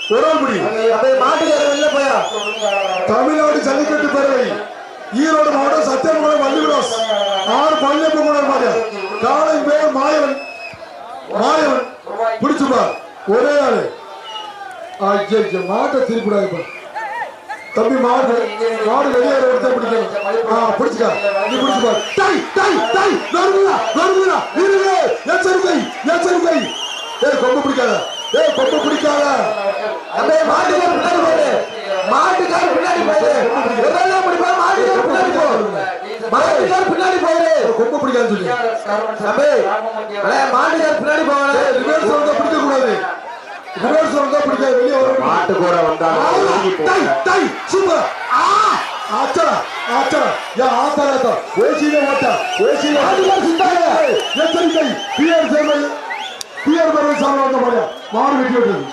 ஒரு ஆள் முடி மாட்டுக்கார வெளில போயா தமிழ்நாடு ஜல்லிக்கட்டு பேரவை ஈரோடு மாவட்டம் சத்தியமங்கலம் வள்ளிவிலாஸ் 6 பள்ளியப்ப கொண்டாட மாதிரி காலை பேர் மாயவன் பிடிச்சுப்பா ஒரே ஆளு மாட்டை திருப்பிடாது தம்பி மாடு வெளியேற எடுத்து பிடிக்கணும் பிடிச்சுக்கா நீ பிடிச்சுப்பா டை டை டை வருதுடா எச்சரிக்கை கொம்பு பிடிக்காத கொம்பு பிடிக்காத மாட்டுக்கார பின்னாடி போயிரு மாட்டுக்கார பின்னாடி போயிரு கொம்பு பிடிக்காது சொல்லி மாட்டுக்கார பின்னாடி போவாங்க ரிவர்ஸ் வந்தா பிடிக்க கூடாது பிடிக்காது வெளியே வர மாட்டு கூட வந்தா சூப்பர் ஆச்சா யா ஆத்தா ஓசிலே ஓட்டா ஓசிலே எச்சரிக்கை பியர் பரவை சாமி வந்த மாதிரியா மாடு வெட்டி விட்டது